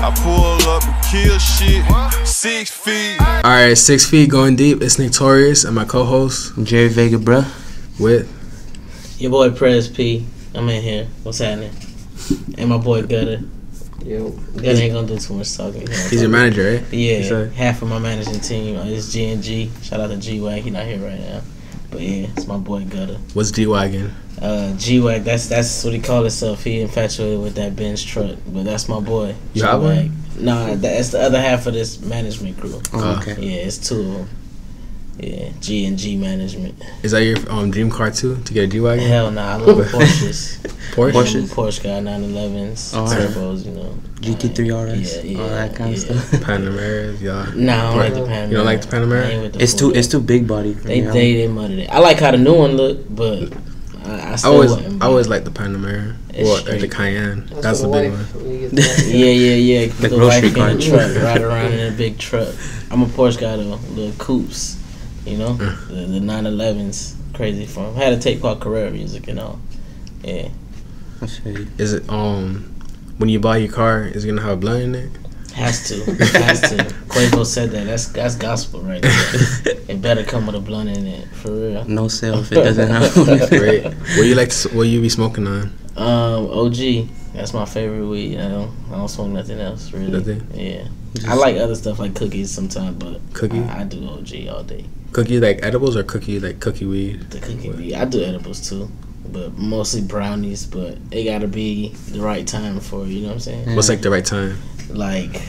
I pull up and kill shit. 6 feet. Alright, 6 feet going deep. It's Torius and my co-host Jerry Vega, bruh. With your boy Prez P. I'm in here. What's happening? And my boy Gutter. Yo, Gutter ain't gonna do too much talking. He's your manager, right? Yeah, half of my managing team is G&G. Shout out to G-Wag. He not here right now. But yeah, it's my boy Gutter. What's G-Wagon? G-Wag, that's what he called himself. He infatuated with that Benz truck. But that's my boy. You have one? Nah, that's the other half of this management crew. Oh, okay. Yeah, it's two of them. Yeah, G&G management. Is that your dream car too, to get a G-Wagon? Hell nah, I love Porsches. Porsches? Porsche got 911s, turbos, you know. GT3 RS, yeah, all that kind of stuff. Panameras, yeah. Nah, I don't like the Panamera. You don't like the Panamera? It's too big body. They mudded it. I like how the new one look, but I always like the Panamera. Or the Cayenne. That's the big one. Yeah. The the grocery wife car. in the truck, ride around in a big truck. I'm a Porsche guy though, little coupes, you know, the 911s. Crazy for him. I had a tape called Carrera Music and all. Yeah. Is it when you buy your car, is it gonna have a blunt in it? Has to. Quavo said that. That's gospel right there. It better come with a blunt in it, for real. No sale if it doesn't have one. Great. What you be smoking on? OG. That's my favorite weed. I don't smoke nothing else really. Nothing? Yeah. I like other stuff like cookies sometimes, but I do OG all day. Cookie like edibles or cookie weed? The cookie weed. I do edibles too, but mostly brownies. But it gotta be the right time for it, you know what I'm saying? What's like the right time? Like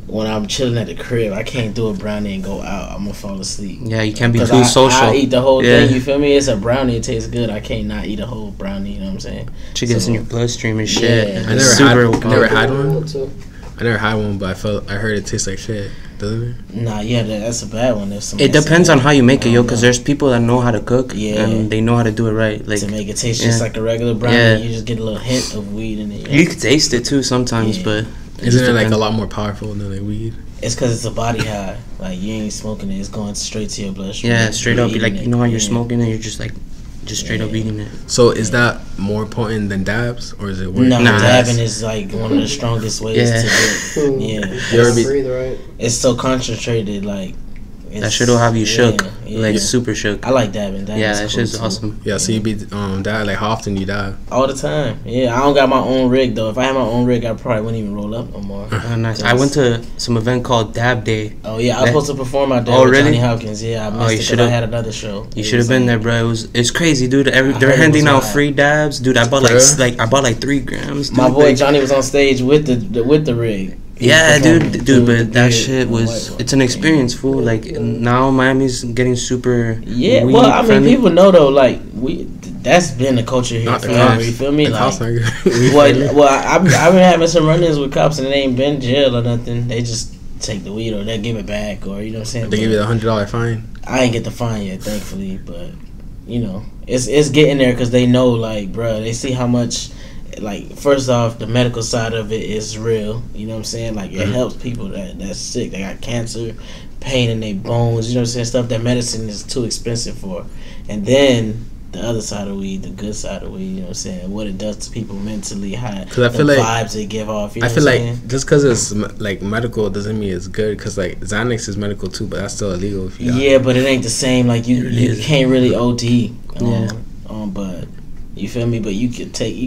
when I'm chilling at the crib, I can't do a brownie and go out. I'm gonna fall asleep. Yeah, you can't be too social. I eat the whole thing. You feel me? It's a brownie. It tastes good. I can't not eat a whole brownie. You know what I'm saying? She gets in your bloodstream and shit. Yeah. I never had one. I never had one, but I heard it tastes like shit. Doesn't it? Nah, yeah, that's a bad one. It depends on how you make it, yo. Because there's people that know how to cook, and they know how to do it right. Like to make it taste just like a regular brownie, you just get a little hint of weed in it. You can taste it too sometimes, but isn't it like a lot more powerful than like weed? It's because it's a body high. Like you ain't smoking it; it's going straight to your bloodstream. Yeah, straight up. Like you know how you're smoking it, you're just like. Just straight up eating it. So is that more potent than dabs, or is it worse? No, dabbing is like one of the strongest ways to get. Yeah, it's so concentrated. Like that shit'll have you shook, like super shook. I like dabbing. Yeah, that shit's awesome. Yeah, so you be dab like how often you dab? All the time. Yeah, I don't got my own rig though. If I had my own rig, I probably wouldn't even roll up no more. Nice. I went to some event called Dab Day. Oh yeah, I was supposed to perform out there with Johnny Hopkins. Yeah, I missed it because I had another show. You should have been there, bro. It's crazy, dude. They're handing out free dabs, dude. I bought like 3 grams. Dude. My boy Johnny was on stage with the rig. Yeah, dude, but that shit it's an experience, fool. Like now Miami's getting super. Yeah, well, I mean, people know though, like that's been the culture here forever. You feel me? Like, I've been having some run-ins with cops and they ain't been jail or nothing. They just take the weed or they give it back or you know what I'm saying. They give you the $100 fine. I ain't get the fine yet, thankfully, but you know, it's getting there because they know, like, bro, they see how much. Like, first off, the medical side of it is real. You know what I'm saying? Like, it helps people that's sick. They got cancer, pain in their bones. You know what I'm saying? Stuff that medicine is too expensive for. And then the other side of weed, the good side of weed. You know what I'm saying? What it does to people mentally, how I feel the vibes they give off. You know I feel like just because it's like medical doesn't mean it's good. Because like Xanax is medical too, but that's still illegal. If you but it ain't the same. Like you can't really OD. But. You feel me? But you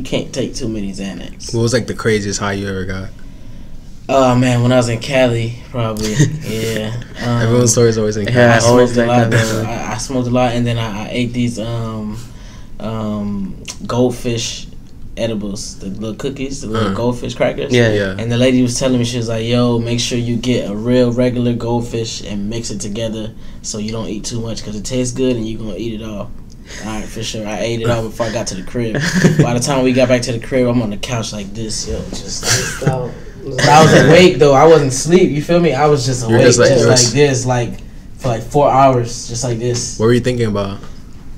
can't take too many Xanax. What was like the craziest high you ever got? Oh man, when I was in Cali, probably. Yeah. Everyone's story is always in Cali. Yeah, I smoked a lot, and then I ate these goldfish edibles, the little cookies, the little goldfish crackers. Yeah. And the lady was telling me, she was like, "Yo, make sure you get a real regular goldfish and mix it together so you don't eat too much because it tastes good and you're gonna eat it all." Alright, for sure. I ate it all before I got to the crib. By the time we got back to the crib, I'm on the couch like this, yo, just like. I was awake though. I wasn't asleep. You feel me? I was just awake, just like this, like for like 4 hours, just like this. What were you thinking about?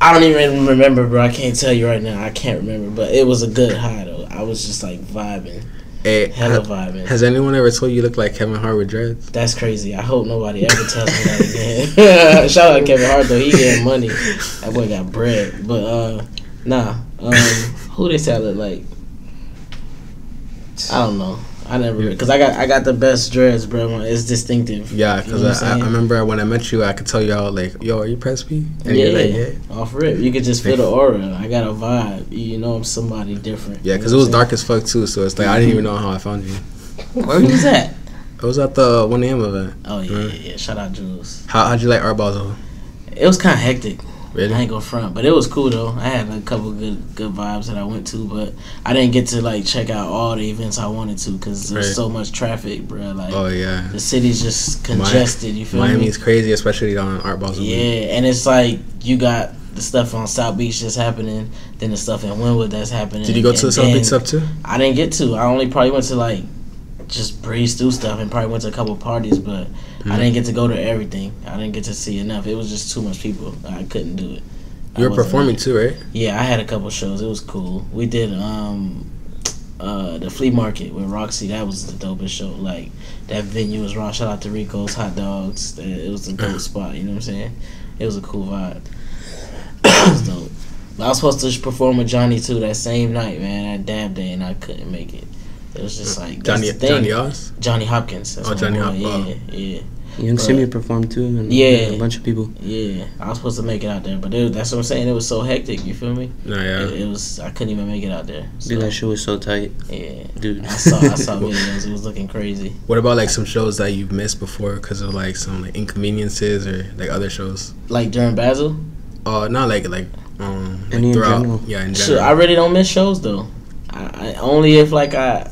I don't even remember, bro. I can't tell you right now. I can't remember, but it was a good high though. I was just like vibing. Hey, hella vibing. Has anyone ever told you look like Kevin Hart with dreads? That's crazy. I hope nobody ever tells me that again. Shout out to Kevin Hart though. He getting money. That boy got bread. But nah. Who they say I look like? I don't know. I never, because I got the best dreads, bro. It's distinctive. Yeah, because I remember when I met you, I could tell y'all like, yo, are you Prez P? And yeah, you're like, yeah. Off rip, you could just feel the aura. I got a vibe. You know, I'm somebody different. Yeah, because it was dark as fuck too, so it's like I didn't even know how I found you. Where was that? It was at the 1 a.m. event. Oh yeah. Shout out Jules. How'd you like Art Basel? It was kind of hectic. Really? I ain't gonna front, but it was cool though. I had a couple good vibes that I went to, but I didn't get to like check out all the events I wanted to because there's so much traffic, bro. Like, oh yeah, the city's just congested. You feel me? Miami's crazy, especially on Art Basel. Yeah, and it's like you got the stuff on South Beach that's happening, then the stuff in Wynwood that's happening. Did you go to the South Beach stuff too? I didn't get to. I only probably went to like just breeze through stuff and probably went to a couple parties, but I didn't get to go to everything. I didn't get to see enough. It was just too much people. I couldn't do it. You were performing too, right? Yeah, I had a couple shows. It was cool. We did the flea market with Roxy. That was the dopest show. Like, that venue was raw. Shout out to Rico's Hot Dogs. It was a dope spot. You know what I'm saying? It was a cool vibe. It was dope. But I was supposed to perform with Johnny too that same night, man. That dab day, and I couldn't make it. It was just like Johnny Oz? Johnny Hopkins. Oh, Johnny Hopkins. Yeah. You can see me perform too, and yeah, a bunch of people. Yeah, I was supposed to make it out there, but that's what I'm saying. It was so hectic. You feel me? No, yeah. It was. I couldn't even make it out there. So, Dude, that show was so tight. Yeah, dude. I saw videos. It was looking crazy. What about like some shows that you've missed before because of like some like inconveniences or like other shows? Like during Basel? Not like in general. Yeah, in general. Sure, I really don't miss shows though. I only if like I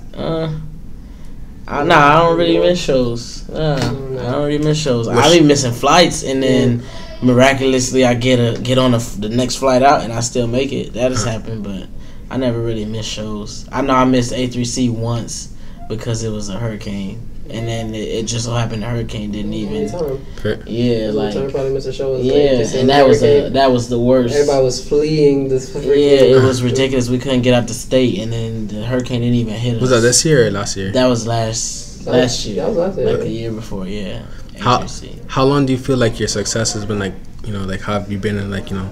don't really miss shows. I don't really miss shows. I be missing flights, and then miraculously I get on the next flight out, and I still make it. That has happened, but I never really miss shows. I know I missed A3C once because it was a hurricane, and then it just so happened the hurricane didn't even. Yeah, like probably missed a show. And that was the worst. Everybody was fleeing this. Yeah, it was ridiculous. We couldn't get out the state, and then the hurricane didn't even hit us. Was that this year or last year? That was last year. That was last year. Like a year before, yeah. How long do you feel like your success has been, like, you know, like how have you been in, like, you know,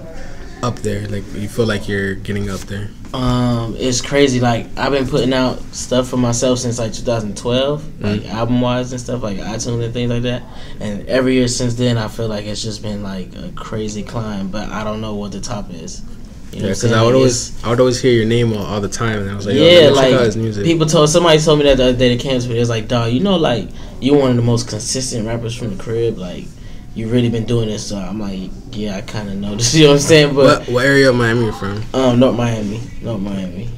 up there? Like, you feel like you're getting up there? It's crazy. Like, I've been putting out stuff for myself since like 2012, like album wise and stuff, like iTunes and things like that. And every year since then, I feel like it's just been like a crazy climb, but I don't know what the top is. You know, because I would always hear your name all the time, and I was like, yeah, like check out his music. Somebody told me that the other day they came to me. It was like, dog, you know, like you're one of the most consistent rappers from the crib, like. You really been doing this, so I'm like, yeah, I kind of know this. You know what I'm saying? But what area of Miami you from? North Miami,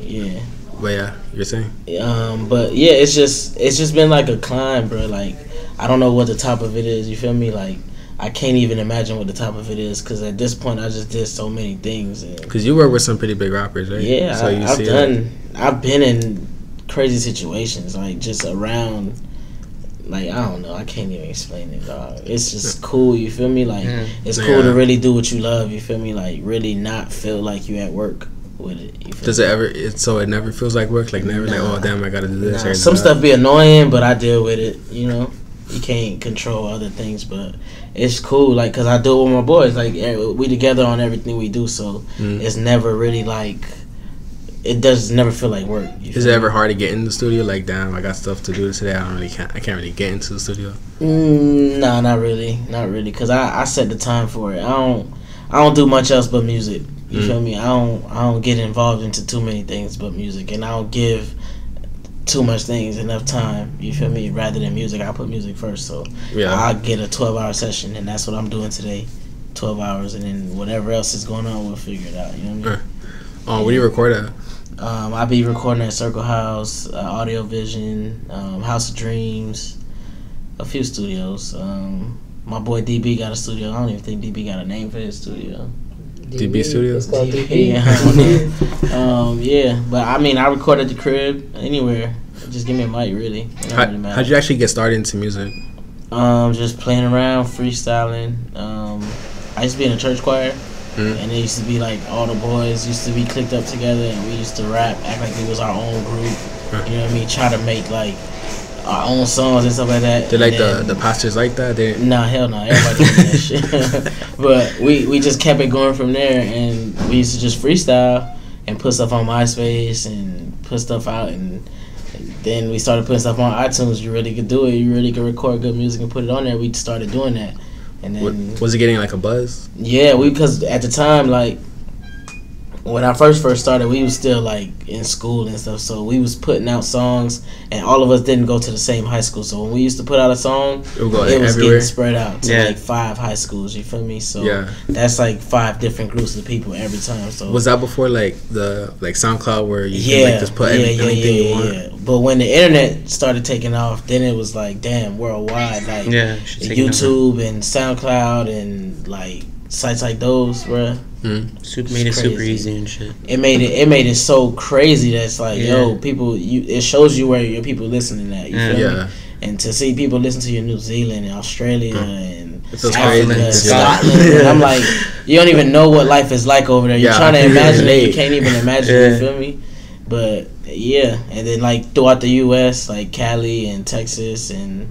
yeah. But yeah, you're saying. But yeah, it's just been like a climb, bro. Like I don't know what the top of it is. You feel me? Like I can't even imagine what the top of it is because at this point I just did so many things. Because you work with some pretty big rappers, right? Yeah, so I've been in crazy situations, like just around. Like, I don't know. I can't even explain it, dog. It's just cool, you feel me? Like, it's cool to really do what you love, you feel me? Like, really not feel like you at work with it. You feel Does it ever, so it never feels like work? Like, never like, oh, damn, I gotta do this. Nah. Some stuff be annoying, but I deal with it, you know? You can't control other things, but it's cool, like, because I do it with my boys. Like, we together on everything we do, so it's never really, like... It does never feel like work. Is it ever hard to get in the studio? Like, damn, I got stuff to do today. I can't really get into the studio. No, not really, because I set the time for it. I don't do much else but music. You feel me? I don't get involved into too many things but music, and I don't give too much things enough time. You feel me? Rather than music, I put music first. So I get a 12-hour session, and that's what I'm doing today. 12 hours, and then whatever else is going on, we'll figure it out. You know what I mean? Where do you record at? I be recording at Circle House, Audio Vision, House of Dreams, a few studios. My boy DB got a studio. I don't even think DB got a name for his studio. DB Studios? It's called DB. Yeah, but I mean, I record at the crib, anywhere. Just give me a mic, really. How'd you actually get started into music? Just playing around, freestyling. I used to be in a church choir. And it used to be like all the boys used to be clicked up together, and we used to rap, act like it was our own group. You know what I mean? Try to make like our own songs and stuff like that. Did like the pastors like that? Nah, hell no. Everybody did that shit. But we just kept it going from there, and we used to just freestyle and put stuff on MySpace and put stuff out, and then we started putting stuff on iTunes. You really could do it. You really could record good music and put it on there. We started doing that, and then Was it getting like a buzz? yeah, because at the time, like when I first started, we was still like in school and stuff. So we was putting out songs, and all of us didn't go to the same high school. So when we used to put out a song, It would go like, it was everywhere. getting spread out to Yeah. like 5 high schools. You feel me? So Yeah. that's like 5 different groups of people every time. So Was that before like the SoundCloud where you yeah, can like just put anything you want? But when the internet started taking off, then it was like damn worldwide, like Yeah, should take it over. YouTube and SoundCloud and like sites like those, bruh. Super made it super crazy. easy and shit. It made it so crazy that it's like, Yeah. yo, people, it shows you where your people listening at. You feel Yeah. me? And to see people listen to you in New Zealand and Australia and It feels Africa, crazy. and Yeah. Scotland, and I'm like, you don't even know what life is like over there. You're Yeah. trying to imagine it, you Yeah. can't even imagine it. You feel me? But yeah, and then like throughout the U.S., like Cali and Texas and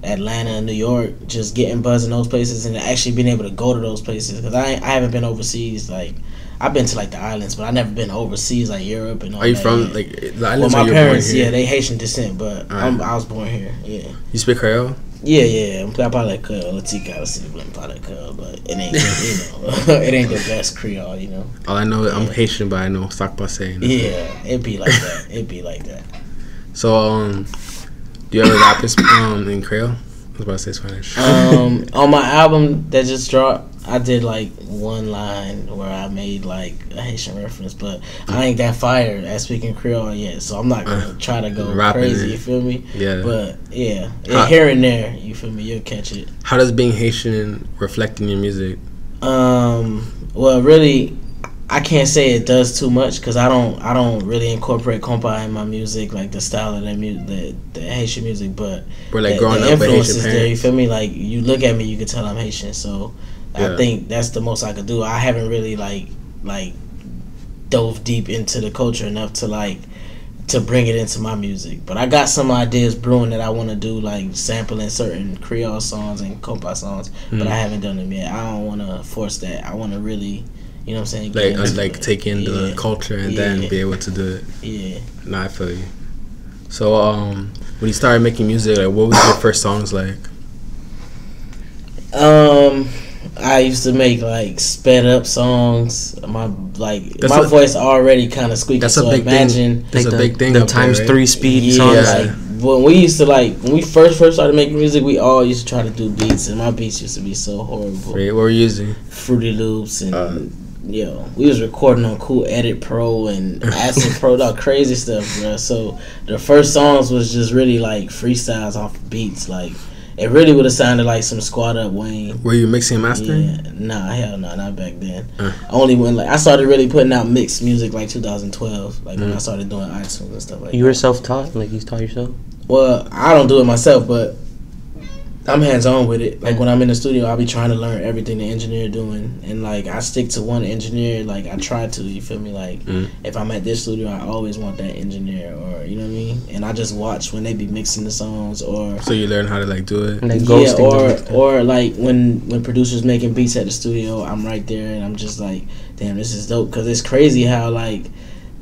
Atlanta and New York, just getting buzz in those places and actually being able to go to those places, because I haven't been overseas. Like I've been to like the islands, but I never been overseas like Europe and all. Are you that from yet. like the Well, islands? my or you're parents, born here? yeah, they Haitian descent, but Alright. I was born here. Yeah, You speak Creole? yeah. I'm probably like Latika, probably but it ain't it ain't the best Creole, you know. All I know, I'm Haitian, but I know Sac Passe. Yeah, it'd be like that. It'd be like that. So, do you ever rap in Creole? I was about to say Spanish. On my album that just dropped, I did like one line where I made like a Haitian reference, but I ain't that fire at speaking Creole yet, so I'm not gonna try to go rapping crazy. it. You feel me? Yeah. But yeah, How- here and there, you feel me? You'll catch it. How does being Haitian reflect in your music? Well, really, I can't say it does too much because I don't really incorporate compa in my music, like the style of the Haitian music, but We're like the growing up with influence Haitian is there. You parents. feel me? Like you look at me, you can tell I'm Haitian. So Yeah. I think that's the most I could do. I haven't really like dove deep into the culture enough to bring it into my music. But I got some ideas brewing that I want to do, like sampling certain Creole songs and compa songs. But I haven't done them yet. I don't want to force that. I want to really, you know what I'm saying? get into it. Take in the Yeah. culture and then be able to do it. Yeah. Nah, I feel you. So, when you started making music, like, what was your first songs like? I used to make like sped up songs. My That's my a- voice already kind of squeaky. That's a so big imagine, thing. That's a the, big thing The up there, times right? 3 speed yeah, songs. like when we first started making music, we all used to try to do beats, and my beats used to be so horrible. Wait, what were you using? Fruity Loops and we was recording on Cool Edit Pro and Acid Pro, that crazy stuff, bro. So the first songs was just really like freestyles off beats, like. It really would have sounded like some Squad Up Wayne. Were you mixing and mastering? Yeah, nah, hell no, not back then. Only when like I started really putting out mixed music like 2012, like when I started doing iTunes and stuff like You that. were self-taught? Like, you taught yourself? Well, I don't do it myself, but I'm hands on with it. Like when I'm in the studio, I'll be trying to learn everything the engineer doing, and like I stick to one engineer. Like I try to, you feel me? Like if I'm at this studio, I always want that engineer, or you know what I mean. And I just watch when they be mixing the songs, or So you learn how to like do it. Like, yeah, ghosting or like when producers making beats at the studio, I'm right there and I'm just like, damn, this is dope, because it's crazy how like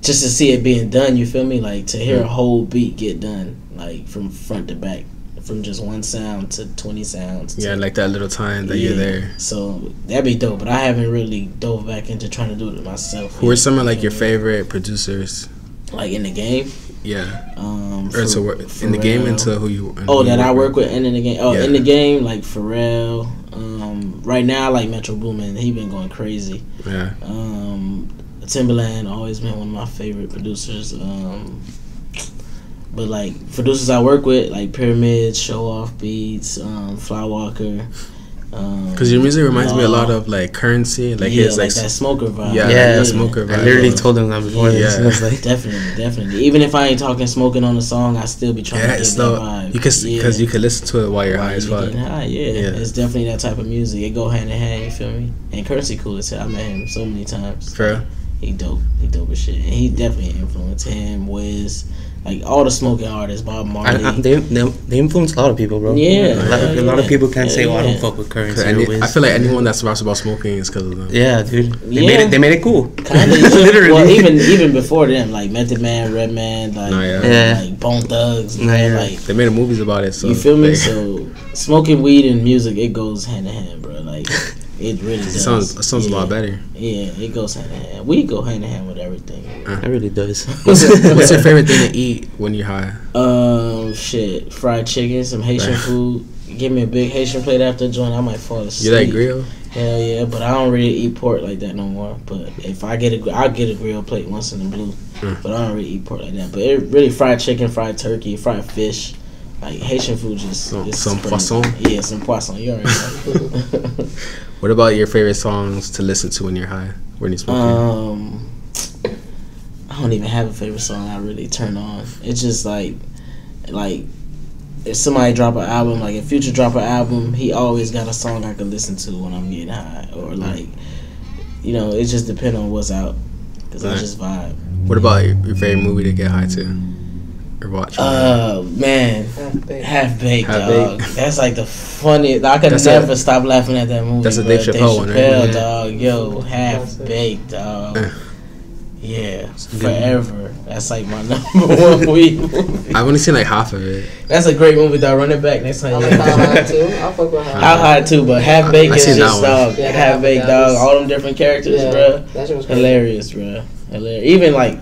just to see it being done, you feel me? Like to hear a whole beat get done, like from front to back, from just one sound to 20 sounds. Yeah, like that little time that you're there. So that'd be dope, but I haven't really dove back into trying to do it myself. Who are some of like your favorite producers? Like in the game? Yeah. Or Or so in the game into who you. Oh, that I work with, and in the game. Oh, Yeah. in the game, like Pharrell. Right now, like Metro Boomin, he been going crazy. Yeah. Timberland always been one of my favorite producers. But like producers I work with, like Pyramids, Show Off Beats, Flywalker. Because your music reminds me a lot of like Currency, like yeah, his like that smoker vibe. Yeah, Yeah, that smoker vibe. I literally told him that before this. Yeah. I was like, Definitely. Even if I ain't talking smoking on the song, I still be trying to get it's that still vibe. you can because you can listen to it while you're high as fuck. Yeah, it's definitely that type of music. It go hand in hand. You feel me? And Currency cool as hell. I met him so many times. For real? He dope as shit. And he definitely influenced him, Wiz, like all the smoking artists, Bob Marley. They influence a lot of people, bro. Yeah, a lot of people can't say, "Oh, I don't yeah. fuck with Currency or Wiz." I feel like anyone that raps about smoking is because of them. Yeah, dude. Yeah. They made it cool. Kind of, Literally. Well, even before them, like Method Man, Redman, like like Bone Thugs, like they made movies about it. So you feel me? So smoking weed and music, it goes hand in hand, bro. Like it really does. It sounds a lot better. Yeah, it goes hand in hand. We go hand in hand with everything. It really does. What's your favorite thing to eat when you're high? Shit, fried chicken, some Haitian food. Give me a big Haitian plate after the joint, I might fall asleep. You like grill? Hell yeah, but I don't really eat pork like that no more. But if I I'll get a grill plate once in a blue. But I don't really eat pork like that. But it really fried chicken, fried turkey, fried fish. Like Haitian food just some poisson. Yeah, some poisson. You already know. What about your favorite songs to listen to when you're high? When you're smoking? I don't even have a favorite song I really turn on. It's just like if somebody drop an album, like if Future drop an album, he always got a song I can listen to when I'm getting high, or like, you know, it just depends on what's out, cause I just vibe. What about your favorite movie to get high to or watch? Man, Half Baked, dog. Baked. That's like the funniest. I could never stop laughing at that movie. That's a Dave Chappelle one, right? Dog. Yo, Half Baked, dog. Yeah, forever. That's like my number one weed movie. I've only seen like half of it. That's a great movie, dog. Run it back next time. I like How High too. I fuck with How High too, but Half Baked is just dog. Yeah, Half Baked, dog. All them different characters, bro. That shit was hilarious, bro. Hilarious. Even like,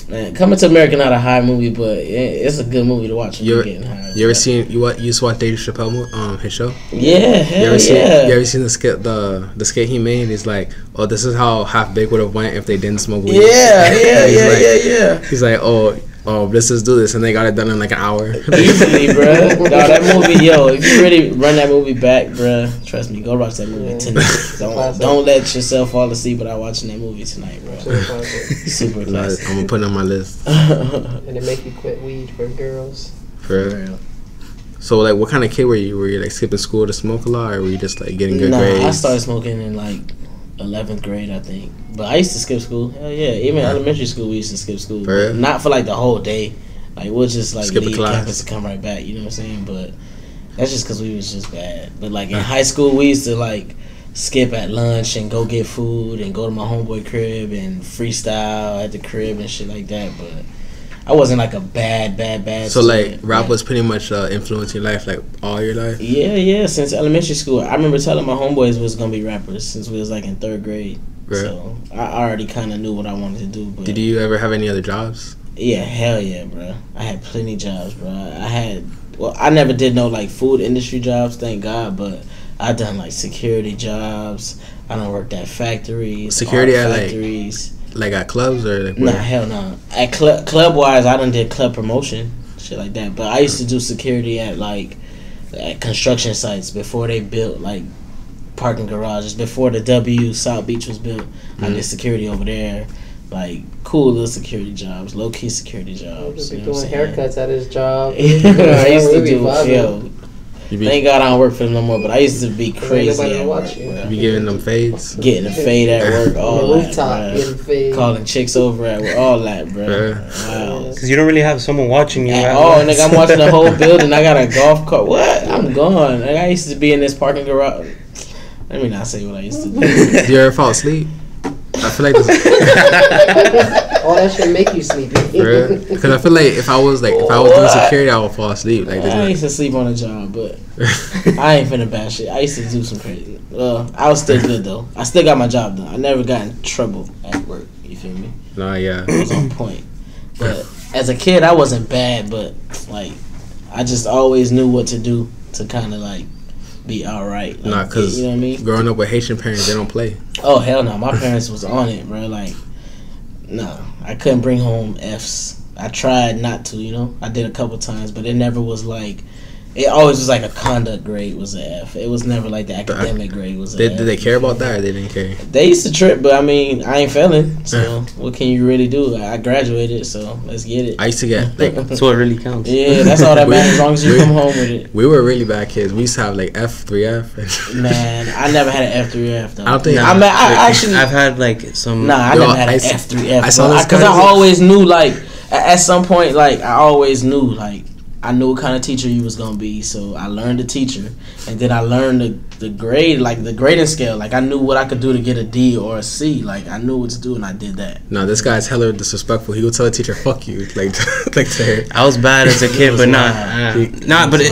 man, Coming to America, not a high movie, but it's a good movie to watch when you're getting high. You ever seen you used to watch Dave Chappelle his show? Yeah, hell you ever seen the skit the skit he made? He's like, oh, this is how Half Baked would have went if they didn't smoke weed. Yeah. He's like, oh, let's just do this, and they got it done in like an hour. Easily, bro. No, that movie, yo, if you really run that movie back, bro, trust me, go watch that movie tonight. Don't let yourself fall asleep without watching that movie tonight, bro. Super classic. I'm gonna put it on my list. And it make you quit weed for girls. For real. So, like, what kind of kid were you? Were you like skipping school to smoke a lot, or were you just like getting good grades? I started smoking in like 11th grade, I think. But I used to skip school. Hell yeah. Even elementary school, we used to skip school. But not for like the whole day. Like, we'll just like leave campus to come right back. You know what I'm saying? But that's just because we was just bad. But like in high school, we used to like skip at lunch and go get food and go to my homeboy crib and freestyle at the crib and shit like that. But I wasn't like a bad So student. like rap was pretty much influencing your life, like all your life? Yeah, since elementary school. I remember telling my homeboys was gonna be rappers since we was like in 3rd grade. Right. So I already kind of knew what I wanted to do. But did you ever have any other jobs? Yeah, hell yeah, bro. I had plenty jobs, bro. I never did no like food industry jobs, thank God, but I done like security jobs. I done worked at factories. Security at factories. Like at clubs or like where? Nah, hell no. At club wise, I done did club promotion, shit like that. But I used to do security at like at construction sites before they built like parking garages. Before the W South Beach was built, I did security over there. Like cool little security jobs, low key security jobs. He was doing haircuts at his job. I used to do. Thank God I don't work for them no more, but I used to be crazy at work. You be giving them fades? Getting a fade at work, all that, bro. Calling chicks over at work, all that, bro. Wow. Because you don't really have someone watching you. Oh, nigga, I'm watching the whole building. I got a golf cart. What? I'm gone. Like, I used to be in this parking garage. Let me not say what I used to do. Do you ever fall asleep? I feel like this. All that shit make you sleepy. Because I feel like if I was doing security, I would fall asleep. Like I used to sleep on the job, but I ain't finna bash shit. I used to do some crazy. I was still good though. I still got my job done. I never got in trouble at work. You feel me? Nah, yeah. It was on point. But as a kid, I wasn't bad, but like I just always knew what to do to kind of like be alright. Like, nah, cause you know what I mean? Growing up with Haitian parents, they don't play. Oh hell no, my parents was on it, bro. Like, no, I couldn't bring home Fs. I tried not to, you know. I did a couple times, but it never was like It always was like a conduct grade was an F. It was never like the academic grade was an F. Did they care about that or they didn't care? They used to trip, but I mean, I ain't failing. So what can you really do? I graduated, so let's get it. I used to get like That's what really counts. Yeah, that's all that matters as long as you come home with it. we were really bad kids. We used to have like F, 3F. Man, I never had an F3F though. I don't think Nah, I actually I've had like some. Nah, I Yo, never had an I F3F. I saw this Because I guy- always knew, like, at some point, like, I always knew, like, I knew what kind of teacher you was gonna be. So I learned the teacher, and then I learned the grade, like the grading scale. Like I knew what I could do to get a D or a C. Like I knew what to do, and I did that. No, this guy's hella disrespectful. He would tell the teacher, "Fuck you," like to her. I was bad as a kid, was but wild. not. But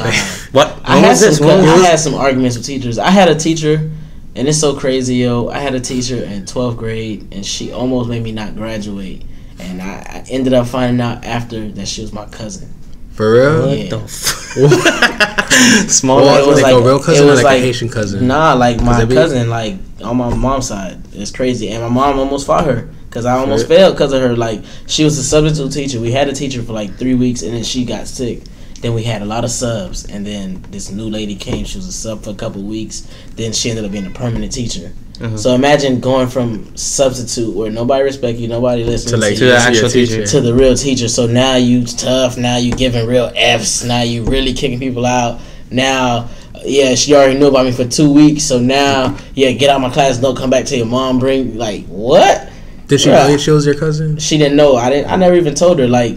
what? I had some arguments with teachers. I had a teacher, and it's so crazy, yo. I had a teacher in 12th grade, and she almost made me not graduate. And I ended up finding out after that she was my cousin. For real? What Yeah. the small? Well, it was like a real cousin it or was like a Haitian cousin? Nah, like my they be- cousin, like on my mom's side. It's crazy. And my mom almost fought her because I almost Shit. failed because of her. Like, she was a substitute teacher. We had a teacher for like 3 weeks, and then she got sick. Then we had a lot of subs, and then this new lady came. She was a sub for a couple weeks. Then she ended up being a permanent teacher. So imagine going from substitute where nobody respect you, nobody listens To like To the actual teacher. to the real teacher. So now you tough. Now you giving real Fs. Now you really kicking people out. Now, yeah, she already knew about me for 2 weeks. So now, yeah, get out of my class. Don't come back till your mom bring. Like what? Did she know she was your cousin? She didn't know. I never even told her. Like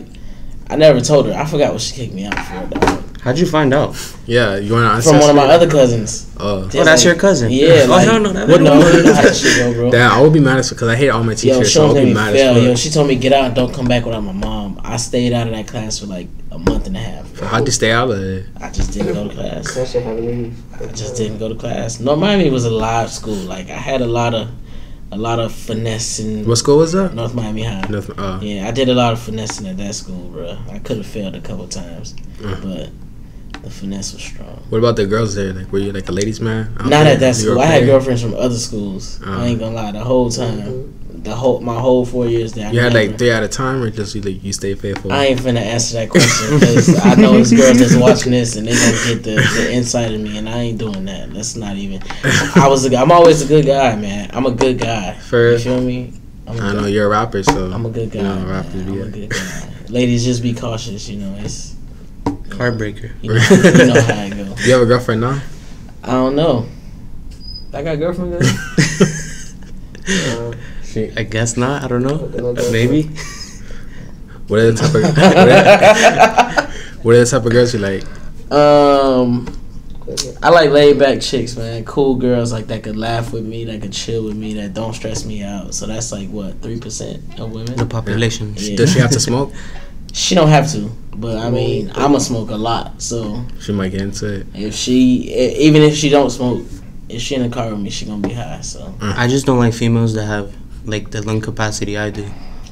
I never told her. I forgot what she kicked me out for. Dog. How'd you find out? Yeah, you want to From one of my other cousins. Oh, Oh, that's your cousin. Yeah. Oh, Like, no, that you know no. how that shit go, bro. damn, I would be mad as because I hate all my Yo, teachers, she so I almost would made be me mad fail. as Yo, fuck. she told me get out and don't come back without my mom. I stayed out of that class for like a month and a half. Bro. How'd you stay out of it? I just didn't go to class. That shit happened to me. I just didn't go to class. North Miami was a live school. Like I had a lot of finessing. What school was that? North Miami High. Yeah, I did a lot of finessing at that school, bro. I could have failed a couple times, but the finesse was strong. What about the girls there? Like, were you like a ladies' man? Not at that You were school. I had there? girlfriends from other schools. I ain't gonna lie. The whole time, my whole 4 years there. You had like 3 at a time, or just you stay faithful? I ain't finna answer that question because I know it's girls that's watching this and they gonna get the insight of me, and I ain't doing that. That's not even. I'm always a good guy, man. I'm a good guy. You feel me? I know you're a rapper, so I'm a good guy. You know, man. rappers be I'm a good guy. Ladies, just be cautious. You know, it's Heartbreaker. you know how it go. You have a girlfriend now? I don't know. I got a girlfriend. Girl? I guess not. I don't know. Okay. Maybe. What are the type of what are the type of girls you like? I like laid back chicks, man. Cool girls like that could laugh with me, that could chill with me, that don't stress me out. So that's like what 3% of women. The population. Yeah. Does she have to smoke? She don't have to, but I mean, I'ma smoke a lot. So She might get into it. even if she don't smoke, if she in the car with me, she gonna be high. So I just don't like females that have like the lung capacity I do.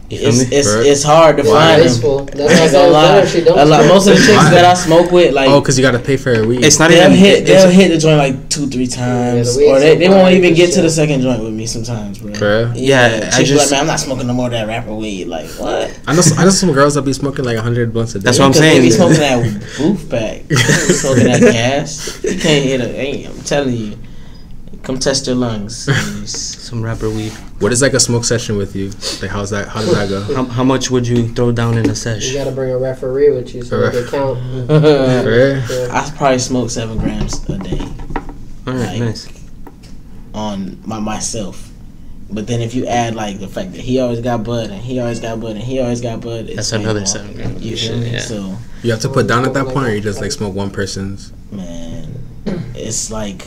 You feel me? it's hard to find them. Wasteful. I ain't gonna lie. She don't A lot, smoke. most of the chicks that I smoke with, like, Oh, because you got to pay for her weed. It's not they'll even. hit the joint like 2-3 times, the weed's or they so won't fire, even get to shit. the second joint with me sometimes, bro. For real? Yeah, I chicks be like, just. man, I'm not smoking no more of that rapper weed. Like what? I know some girls that be smoking like 100 blunts a day. That's what I'm Because they be saying. smoking that booth pack. They be smoking that gas. You can't hit it. I'm telling you. Come test your lungs. Some rapper weed. What is like a smoke session with you? Like how does that go? How much would you throw down in a You sesh? gotta bring a referee with you so they can count. For real? Yeah. I probably smoke 7 grams a day All right, Like, nice. on myself. But then if you add like the fact that he always got bud and he always got bud and he always got bud, it's That's way another more. 7 grams. You feel Shit, me? yeah. So You have to put down at that point, or you just like smoke one person's? man, it's like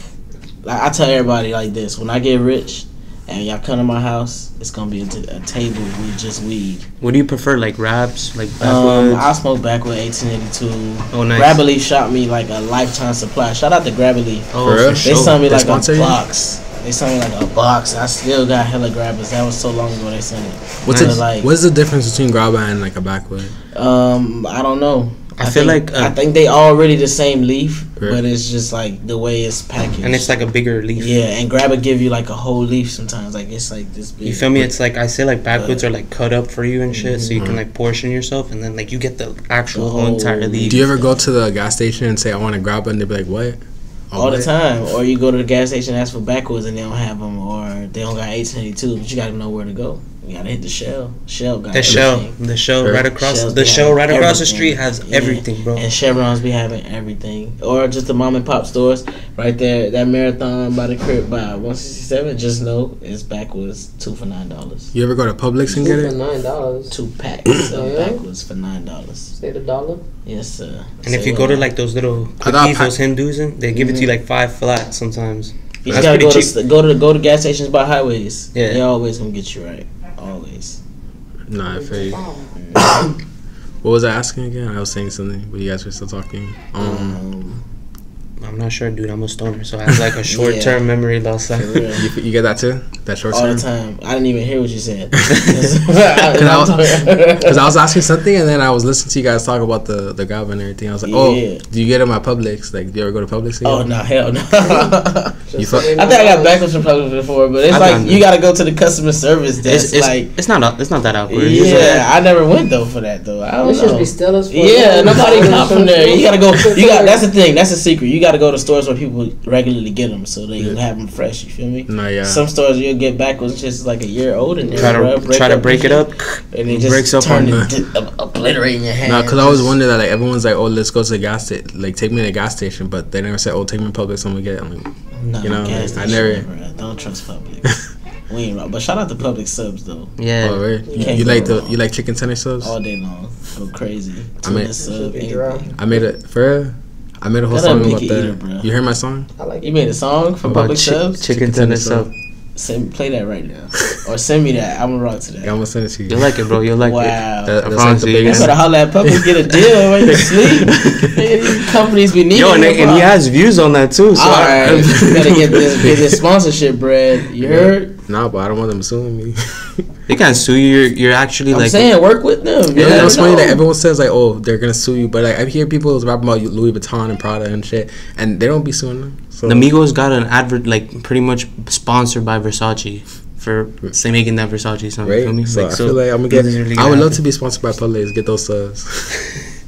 I tell everybody like this: when I get rich and y'all come to my house, it's gonna be a table with just weed. What do you prefer, like raps, like backwoods? I smoke Backwood 1882. Oh, nice. Grab a Leaf shot me like a lifetime supply. Shout out to Grab a Leaf. Oh, For real? for They sure. sent me They like a sponsor you? box. They sent me like a box. I still got hella grabbers. That was so long ago they sent it. What's But, it, like, what's the difference between grabba and like a backwood? I don't know. I feel like I think they all really the same leaf, but it's just like the way it's packaged. And it's like a bigger leaf. Yeah, and Grabber give you like a whole leaf sometimes. Like it's like this big. You feel me? It's like I say like backwoods are like cut up for you and shit, so you can like portion yourself, and then like you get the actual whole entire leaf. Do you ever go to the gas station and say I want to grab it, and they be like, what? All the time. Or you go to the gas station and ask for backwoods and they don't have them, or they don't got 1882, but you got to know where to go. You got to hit the Shell. Shell got everything. The Shell right across Shells the Shell right across the everything. street has everything, bro. And Chevrons be having everything. Or just the mom and pop stores right there. That Marathon by the crib by 167, just know it's backwoods 2 for $9. You ever go to Publix and get it? $9. 2 packs of Yeah. backwoods for $9. Say the dollar. Yes, sir. And if you go to like those little quickies, those Hindus, they give it to you like 5 flat sometimes. You just gotta go to gas stations by highways. Yeah, they're always gonna get you right. Always. Nah, I feel you. What was I asking again? I was saying something, but you guys were still talking. I'm not sure, dude. I'm a stoner, so I have like a short-term memory loss. You get that too? That short term? All the time. I didn't even hear what you said. Because I was asking something, and then I was listening to you guys talk about the grab and everything. I was like, oh, do you get them at Publix? Like, do you ever go to Publix again? Oh, no, hell no. I think I got backwards from Publix before, but it's like you got to go to the customer service desk. It's not that awkward. Yeah, I never went though for that though. I don't know. Should be still as fuck. Yeah, nobody come from there. You gotta go. That's the thing. That's the secret. You gotta go to stores where people regularly get them, so they can have them fresh. You feel me? No, yeah. Some stores you'll get backwards just like a year old and try to break it up, and they just breaks up turn on it, obliterate in your hand. No, because I always wonder that like everyone's like, oh, let's go to the gas station, like take me to the gas station, but they never say, oh, take me to Publix, I'm gonna get it. I'm like, no, you know, gas I station, never. Bro. Don't trust Publix. We ain't wrong, but shout out to Publix subs though. Yeah. Oh, right. You like wrong. You like chicken tender subs all day long? Go crazy. I made a whole That song picky about that. eater, bro. You heard my song? I like You made a song for about Publix subs? chicken tender sub. Play that right now, or send me that. I'm gonna rock to that. Yeah, I'm gonna send it to you. You'll like it, bro. You'll like Wow. it. That's I like promise the you. biggest- You better holler at Publix, get a deal when you sleep. These companies be needing. Yo, and he has views on that too. So Alright, you gotta get this sponsorship bread. You heard? Nah, but I don't want them suing me. they can't sue you. You're actually I'm like saying work with them. Yeah, Yeah, it's funny that everyone says like, oh, they're gonna sue you, but like I hear people rapping about Louis Vuitton and Prada and shit, and they don't be suing them. So the Migos got an advert like pretty much sponsored by Versace for making that Versace song. right? You feel me? So Like, I feel like I'm gonna get. really I would love happen. to be sponsored by Publix. Get those subs.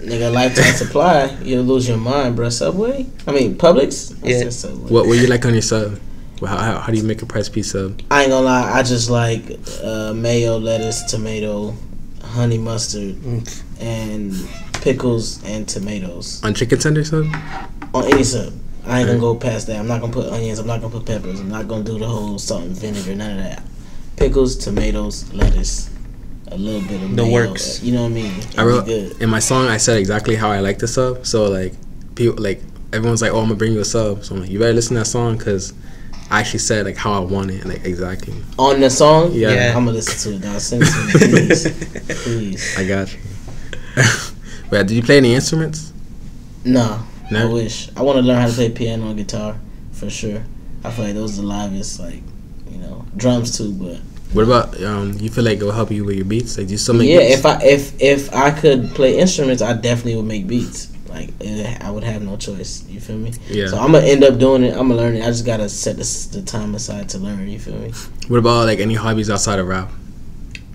Nigga, lifetime supply. You'll lose your mind, bro. Subway? I mean, Publix? I Yeah. said Subway. What you like on your sub? Well, how do you make a Prez P sub? I ain't gonna lie. I just like mayo, lettuce, tomato, honey mustard, and pickles and tomatoes. On chicken tender sub? On any sub. I ain't gonna go past that. I'm not gonna put onions. I'm not gonna put peppers. I'm not gonna do the whole salt and vinegar. None of that. Pickles, tomatoes, lettuce, a little bit of The mayo. works. You know what I mean? I wrote good. in my song. I said exactly how I like the sub. So like people like everyone's like, oh, I'm gonna bring you a sub. So I'm like, you better listen to that song because I actually said like how I want it, like exactly. On the song, Yeah. I'm gonna listen to it. Now send it to me, please, please. I got you. But did you play any instruments? No, I No? wish. I want to learn how to play piano and guitar for sure. I feel like those are the livest, like, you know, drums too. But What about you feel like it will help you with your beats? Like do you still make yeah, beats? if I could play instruments, I definitely would make beats. Like I would have no choice. You feel me? Yeah. So I'm gonna end up doing it. I'm gonna learn it. I just gotta set the time aside to learn. You feel me? What about like any hobbies outside of rap?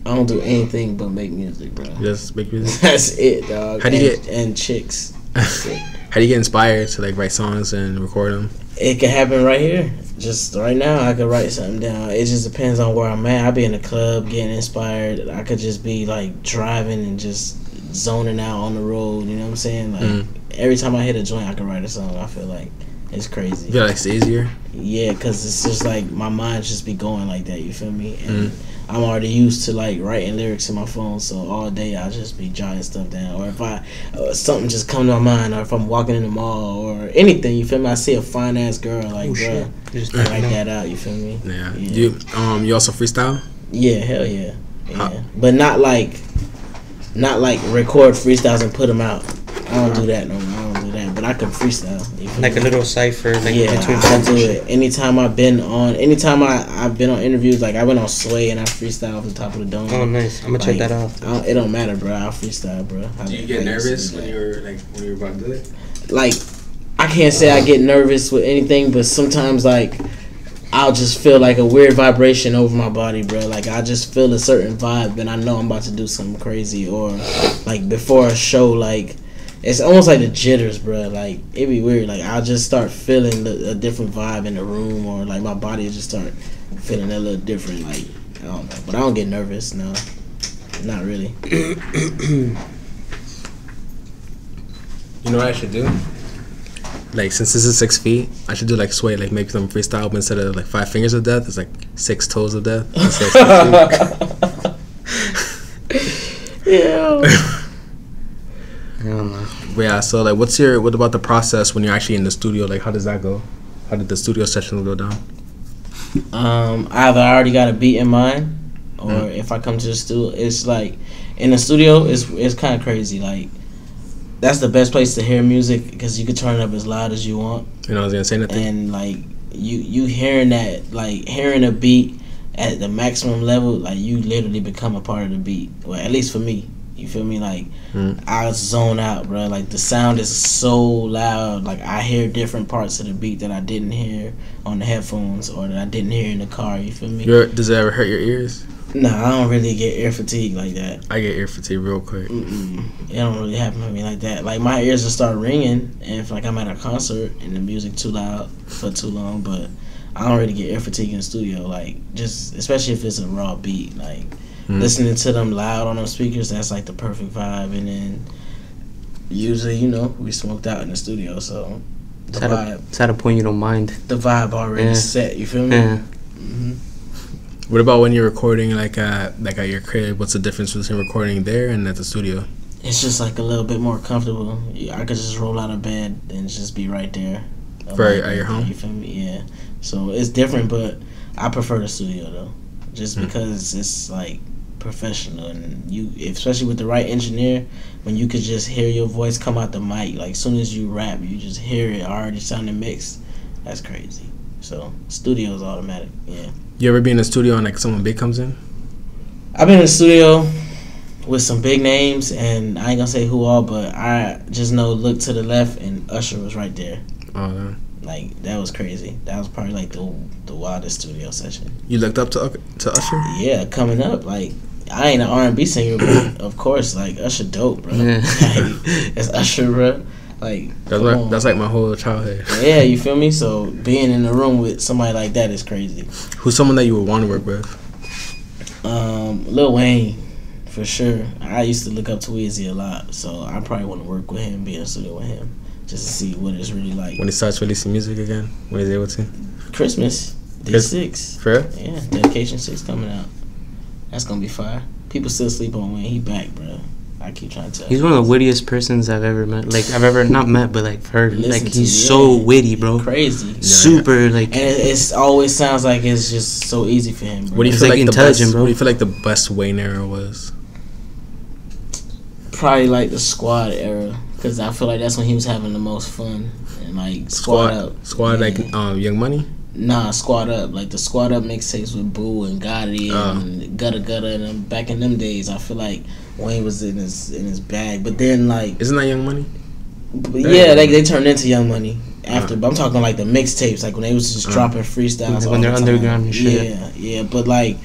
I don't do anything but make music, bro. Just make music. That's it, dog. How do you get- and chicks? That's it. How do you get inspired to like write songs and record them? It can happen right here. Just right now, I could write something down. It just depends on where I'm at. I be in the club getting inspired. I could just be like driving and just zoning out on the road. You know what I'm saying? Like every time I hit a joint, I can write a song. I feel like it's crazy. You feel like it's easier? Yeah, because it's just like my mind just be going like that. You feel me? And I'm already used to like writing lyrics in my phone, so all day I'll just be jotting stuff down. Or if something just come to my mind, or if I'm walking in the mall or anything, you feel me? I see a fine ass girl, like, bruh, Just write that out. You feel me? Yeah. Yeah. You also freestyle? Yeah, hell yeah, yeah. Huh. But not like record freestyles and put them out. I don't do that no more. I don't do that. but I can freestyle. Like a little cipher, like yeah, between I do it. Anytime I've been on interviews, like I went on Sway and I freestyle off the top of the dome. Oh, nice. I'm gonna check that out. It don't matter, bro. I'll freestyle, bro. Do you get nervous when you were about to do it? Like, I can't say I get nervous with anything, but sometimes like I'll just feel like a weird vibration over my body, bro. Like I just feel a certain vibe, and I know I'm about to do something crazy, or like before a show, like it's almost like the jitters, bro. Like it be weird. Like I'll just start feeling a different vibe in the room, or like my body will just start feeling a little different. Like I don't know, but I don't get nervous. No, not really. You know what I should do? Like, since this is 6 feet, I should do like Sway, like make some freestyle, but instead of like 5 fingers of death, it's like 6 toes of death. Yeah. I don't know. But yeah, so like, what about the process when you're actually in the studio? Like, how does that go? How did the studio sessions go down? Either I already got a beat in mind, or if I come to the studio, it's like in the studio, it's kind of crazy. Like that's the best place to hear music because you can turn it up as loud as you want. You know, I was gonna say nothing. And like you hearing that, like hearing a beat at the maximum level, like you literally become a part of the beat. Well, at least for me. You feel me? Like I zone out, bro. Like the sound is so loud. Like I hear different parts of the beat that I didn't hear on the headphones or that I didn't hear in the car. You feel me? Does it ever hurt your ears? Nah, I don't really get ear fatigue like that. I get ear fatigue real quick. It don't really happen to me like that. Like my ears will start ringing if like I'm at a concert and the music too loud for too long. But I don't really get ear fatigue in the studio. Like just especially if it's a raw beat. Like listening to them loud on those speakers, that's like the perfect vibe. And then usually, you know, we smoked out in the studio, so the vibe. It's at a point you don't mind. The vibe already set. You feel me? Yeah. What about when you're recording like at your crib? What's the difference between recording there and at the studio? It's just like a little bit more comfortable. I could just roll out of bed and just be right there. Right at your home? You feel me? Yeah. So it's different, but I prefer the studio though, just because it's like professional and you, especially with the right engineer, when you could just hear your voice come out the mic. Like as soon as you rap, you just hear it already sounding mixed. That's crazy. So studio is automatic. Yeah. You ever be in the studio and like someone big comes in? I've been in the studio with some big names, and I ain't gonna say who all, but I just know look to the left and Usher was right there. Oh, yeah. Like that was crazy. That was probably like the wildest studio session. You looked up to Usher? Yeah, coming up, like I ain't an R&B singer, but of course, like Usher dope, bro. Yeah. Like, it's Usher, bro. Like that's like my whole childhood. Yeah, you feel me? So being in the room with somebody like that is crazy. Who's someone that you would want to work with? Lil Wayne, for sure. I used to look up to Weezy a lot, so I probably want to work with him, be in the studio with him, just to see what it's really like. When he starts releasing music again, when he's able to. Christmas, D6. For real? Yeah, Dedication 6 coming out. That's gonna be fire. People still sleep on Wayne. He back, bro. I keep trying to tell. He's one of the wittiest persons I've ever met. Like I've ever not met, but like heard. Listen like to, he's so witty, bro. Crazy. Super like. And it always sounds like it's just so easy for him, bro. What do you He's feel like like the intelligent, best? bro. What do you feel like the best Wayne era was? Probably like the Squad era, because I feel like that's when he was having the most fun. And like Squad Up. Squad, yeah. like Young Money? Nah, Squad Up. Like the Squad Up mixtapes with Bowe and Gotti and Gutta and them. Back in them days, I feel like Wayne was in his bag. But then like, isn't that Young Money? Yeah, they turned into Young Money after. But I'm talking like the mixtapes, like when they was just dropping freestyles. When they're underground and shit. Yeah. But like,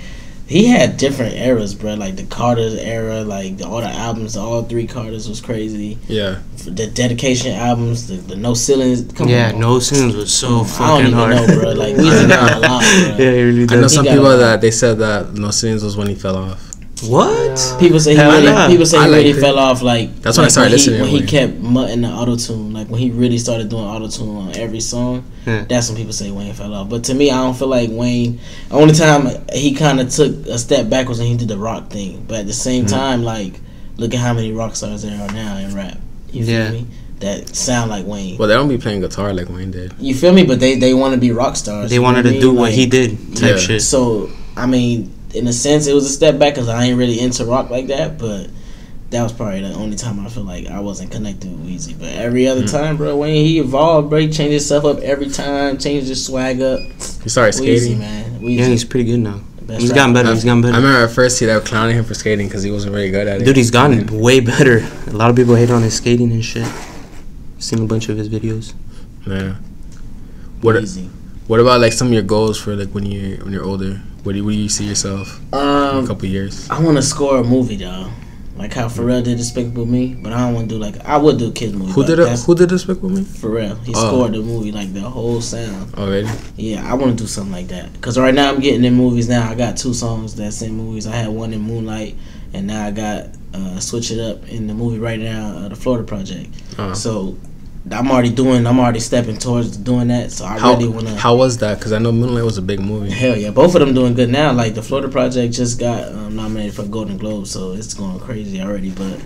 he had different eras, bro. Like the Carter's era, like all the albums, all 3 Carters was crazy. Yeah. The Dedication albums, the No Ceilings. Come on. No Ceilings was so fucking hard. I don't even know, bro. Like we did a lot, bro. Yeah, he really did. I know some people that they said that No Ceilings was when he fell off. What? People say he really fell off. Like that's when I started listening. When he kept mutting the auto tune, like when he really started doing auto tune on every song, that's when people say Wayne fell off. But to me, I don't feel like Wayne. The only time he kind of took a step backwards when he did the rock thing. But at the same time, like look at how many rock stars there are now in rap. You feel me? That sound like Wayne. Well, they don't be playing guitar like Wayne did. You feel me? But they want to be rock stars. They wanted to do what he did type shit. So I mean, in a sense, it was a step back because I ain't really into rock like that. But that was probably the only time I feel like I wasn't connected with Weezy. But every other time, bro, when he evolved, bro, he changed himself up every time, changed his swag up. He started skating. Weezy, man. Weezy. Yeah, he's pretty good now. Best He's gotten better. He's gotten better. I remember at first they were clowning him for skating because he wasn't really good at it. Dude, he's gotten way better. A lot of people hate on his skating and shit. Seen a bunch of his videos. Yeah. Weezy. What about like some of your goals for like when you're older? Where do you see yourself in a couple years? I want to score a movie, dog. Like how Pharrell did Despicable Me, but I don't want to do like I would do a kids movie. Who did Despicable Me? Pharrell. He scored the movie, like the whole sound. Oh really? Yeah, I want to do something like that. Cause right now I'm getting in movies now. I got 2 songs that's in movies. I had one in Moonlight, and now I got Switch It Up in the movie right now, the Florida Project. So I'm already stepping towards doing that. So I really want to. How was that? Because I know Moonlight was a big movie. Hell yeah, both of them doing good now. Like the Florida Project just got nominated for Golden Globe, so it's going crazy already. But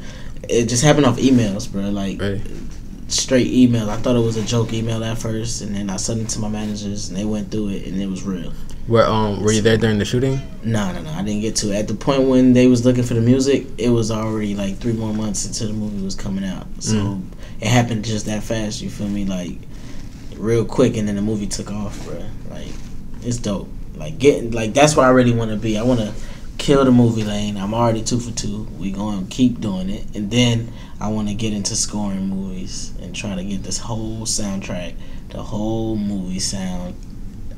it just happened off emails, bro. Like straight emails. I thought it was a joke email at first, and then I sent it to my managers, and they went through it, and it was real. Were you there during the shooting? No, I didn't get to it. At the point when they was looking for the music, it was already like 3 more months until the movie was coming out. So it happened just that fast. You feel me? Like real quick, and then the movie took off, bro. Like it's dope. Like that's where I really want to be. I want to kill the movie lane. I'm already 2 for 2. We going to keep doing it, and then I want to get into scoring movies and try to get this whole soundtrack, the whole movie sound.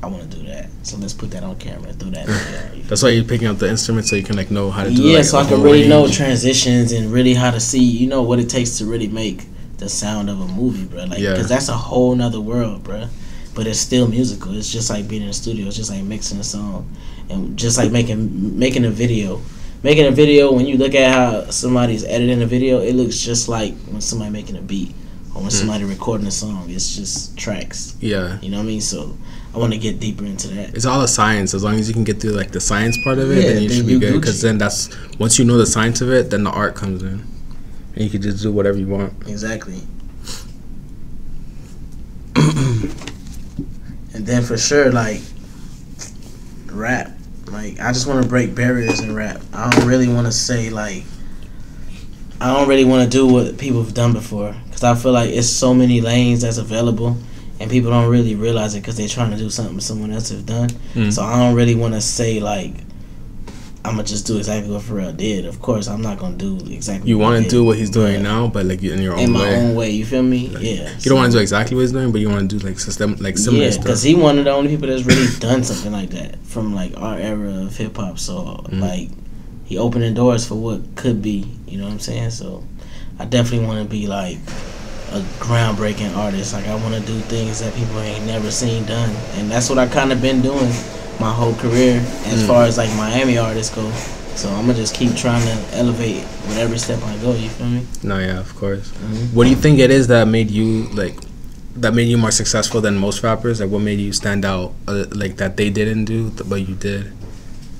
I want to do that. So let's put that on camera. Throw that in there. That's why you're picking up the instrument so you can like know how to do. Yeah, like, so I can really know transitions and really how to see, what it takes to really make the sound of a movie, bro. Like, because that's a whole nother world, bro. But it's still musical. It's just like being in the studio. It's just like mixing a song, and just like making a video. Making a video, when you look at how somebody's editing a video, it looks just like when somebody making a beat or when somebody recording a song. It's just tracks. Yeah. You know what I mean? So I want to get deeper into that. It's all a science. As long as you can get through like the science part of it, then you should be good. Because then once you know the science of it, then the art comes in, and you can just do whatever you want. Exactly. And then for sure, like rap. Like I just want to break barriers in rap. I don't really want to say like. I don't really want to do what people have done before, because I feel like it's so many lanes that's available, and people don't really realize it because they're trying to do something someone else have done. So I don't really want to say like I'm gonna just do exactly what Pharrell did. Of course, I'm not gonna do exactly. You want to do what he's doing now, but like in your own way. In my own way, you feel me? Like, yeah. You don't want to do exactly what he's doing, but you want to do like similar yeah, stuff. because he one of the only people that's really done something like that from like our era of hip hop. So like he opened the doors for what could be. You know what I'm saying? So I definitely want to be like a groundbreaking artist. Like I want to do things that people ain't never seen done, and that's what I kind of been doing my whole career as far as like Miami artists go. So I'm gonna just keep trying to elevate with every step I go. You feel me? No, yeah, of course. What do you think it is that made you more successful than most rappers? Like, what made you stand out? Like that they didn't do, but you did,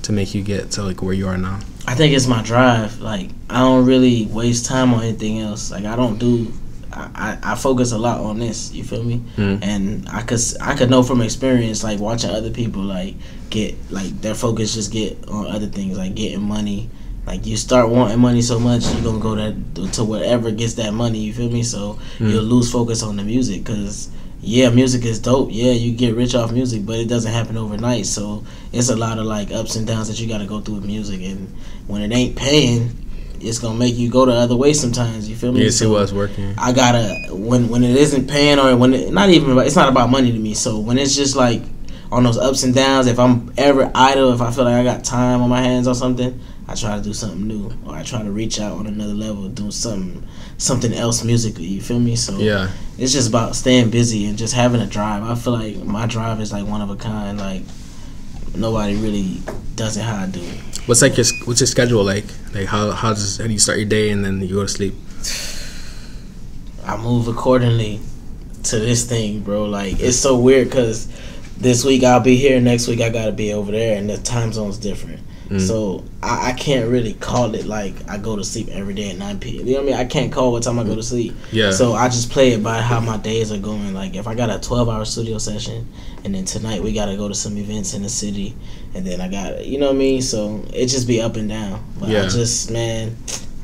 to make you get to like where you are now. I think it's my drive. Like I don't really waste time on anything else. Like I don't do. I focus a lot on this, you feel me? And I could know from experience, like watching other people like get like their focus just get on other things, like getting money. Like you start wanting money so much, you're gonna go to whatever gets that money, you feel me? So you'll lose focus on the music, because yeah, music is dope. Yeah, you get rich off music, but it doesn't happen overnight. So it's a lot of like ups and downs that you gotta go through with music, and when it ain't paying, it's gonna make you go the other way sometimes. You feel me? Yeah, see what's working. I gotta when it isn't paying, or when it's not about money to me. So when it's just like on those ups and downs, if I'm ever idle, if I feel like I got time on my hands or something, I try to do something new, or I try to reach out on another level, do something else musically. You feel me? So yeah, it's just about staying busy and just having a drive. I feel like my drive is like one of a kind. Like nobody really does it how I do it. What's your schedule like? Like how do you start your day and then you go to sleep? I move accordingly to this thing, bro. Like it's so weird because this week I'll be here, next week I gotta be over there, and the time zone's different. So I can't really call it like I go to sleep every day at 9 p.m. You know what I mean? I can't call what time I go to sleep. Yeah. So I just play it by how my days are going. Like if I got a 12-hour studio session, and then tonight we gotta go to some events in the city, and then I got, you know what I mean? So it just be up and down. But I just, man,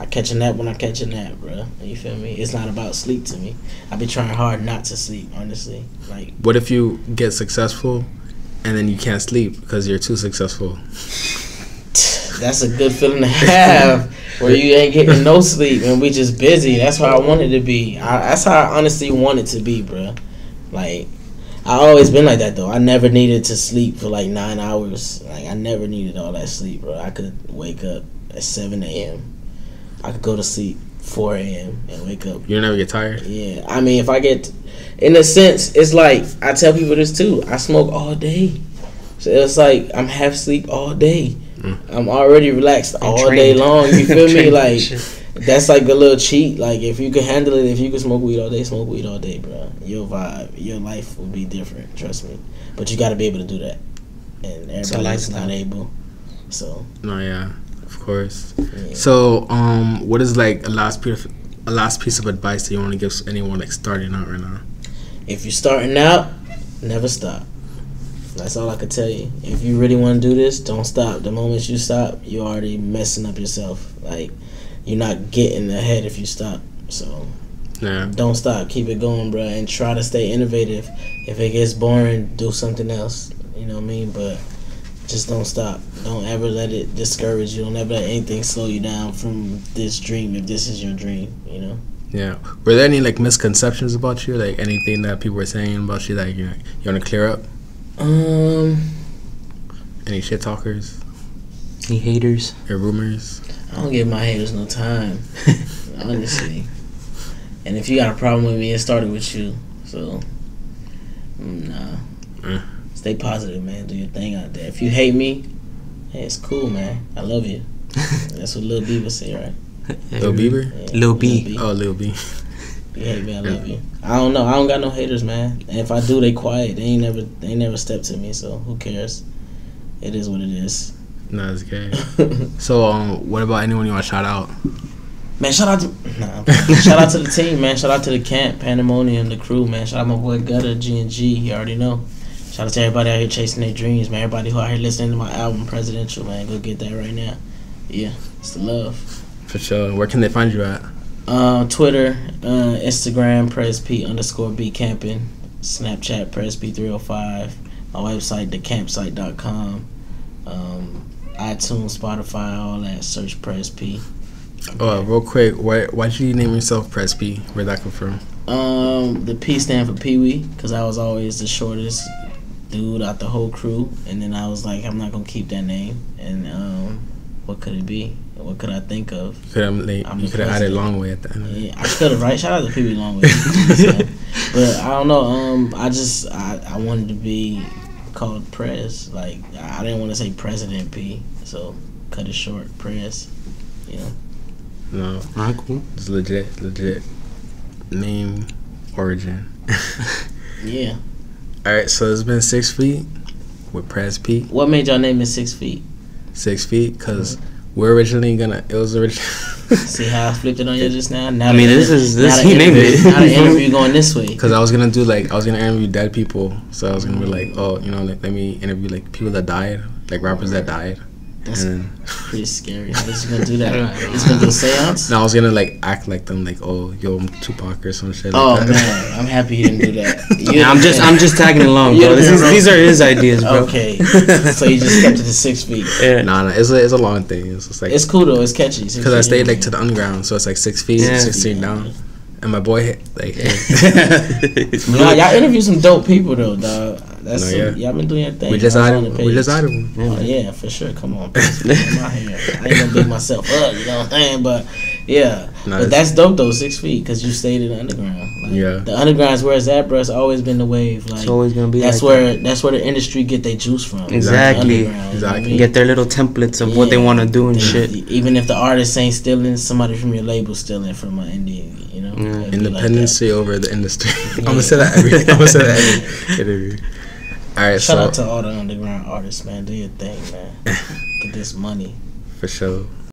I catch a nap when I catch a nap, bro. You feel me? It's not about sleep to me. I be trying hard not to sleep, honestly. Like, what if you get successful and then you can't sleep because you're too successful? that's a good feeling to have, where you ain't getting no sleep and we just busy. That's how I want it to be. That's how I honestly want it to be, bro. Like, I always been like that though. I never needed to sleep for like 9 hours. Like, I never needed all that sleep, bro. I could wake up at 7 a.m. I could go to sleep 4 a.m. and wake up. You never get tired? Yeah. I mean, if I get, in a sense, it's like, I tell people this too. I smoke all day. So it's like I'm half sleep all day. I'm already relaxed all day long. You feel me? Like, that's like a little cheat. Like, if you can handle it, if you can smoke weed all day, smoke weed all day, bro. Your vibe, your life will be different. Trust me. But you got to be able to do that, and everybody's not able. So. No, yeah, of course. Yeah. So, what is like a last piece of advice that you want to give anyone like starting out right now? If you're starting out, never stop. That's all I could tell you. If you really want to do this, don't stop. The moment you stop, you're already messing up yourself. Like, you're not getting ahead if you stop. So, yeah, don't stop. Keep it going, bro, and try to stay innovative. If it gets boring, do something else. You know what I mean? But just don't stop. Don't ever let it discourage you. Don't ever let anything slow you down from this dream, if this is your dream, you know? Yeah. Were there any like misconceptions about you? Like anything that people were saying about you that you want to clear up? Any shit talkers? Any haters? Or rumors? I don't give my haters no time, honestly. And if you got a problem with me, it started with you. So, nah. Stay positive, man. Do your thing out there. If you hate me, hey, it's cool, man. I love you. That's what Lil B would say, right? Lil Bieber? Yeah, Lil B. Oh, Lil B. You hate me, I love you. I don't know. I don't got no haters, man. And if I do, they quiet. They ain't never stepped to me. So who cares? It is what it is. No, it's okay. So, what about anyone you want to shout out? Man, shout out to shout out to the team, man. Shout out to the camp, Pandemonium, the crew, man. Shout out my boy Gutter, G&G. You already know. Shout out to everybody out here chasing their dreams, man. Everybody who out here listening to my album, Presidential, man. Go get that right now. Yeah, it's the love. For sure. Where can they find you at? Twitter, Instagram, Prez P _B camping, Snapchat, Prez P 305, my website, thecampsite.com, iTunes, Spotify, all that. Search Prez P. Oh, real quick, why'd you name yourself Prez P? Where'd that come from? The P stand for Pee Wee, because I was always the shortest dude out the whole crew, and then I was like, I'm not gonna keep that name, and what could it be? What could I think of? You could have added Long Way at the end. Yeah, I could have, right? Shout out to Pee Wee Long Way. But I don't know. I wanted to be called Prez. Like, I didn't want to say President P, so cut it short, Prez. You know. No, Not cool. it's legit name origin. Yeah. All right, so it's been 6 feet with Prez P. What made y'all name it 6 feet? 6 feet, because we're originally gonna. It was originally. See how I flipped it on you just now? Now I mean, this he named it. Now the interview going this way. Because I was gonna interview dead people, so I was gonna be like, oh, let me interview like people that died, like rappers that died. That's and pretty scary. How is you gonna do that? He's gonna do a seance? No, I was gonna like act like them, like, oh, yo, I'm Tupac or some shit. Oh like that. man, I'm happy he didn't do that. Yeah, I'm just tagging along, bro. These are his ideas, bro. Okay, so you just kept it to 6 feet. Yeah. Nah, it's a long thing. It's just like It's cool though. It's catchy. because I stayed like to the underground, so it's like 6 feet, Yeah. 16 down. And my boy hit like. Y'all interview some dope people though, dog. That's No, some, yeah. y'all been doing your thing. We just I was added on the him. page. Oh yeah, for sure. Come on, please, get my hair. I ain't gonna big myself up, you know what I'm saying? But yeah, Nah, but that's dope though. 6 feet because you stayed in the underground. Like, Yeah. the underground is where it's at, bro. It's always been the wave. Like, It's always gonna be. that's like where the industry get their juice from. Exactly. The underground, you know what I Exactly. mean? get their little templates of what they want to do and They- shit. Even if the artist ain't stealing, somebody from your label stealing from an indie, you know. Yeah. It'd be like Independency over the industry. I'm Yeah. gonna say that every interview. All right, Shout so out to all the underground artists, man. Do your thing, man. Get this money. for sure.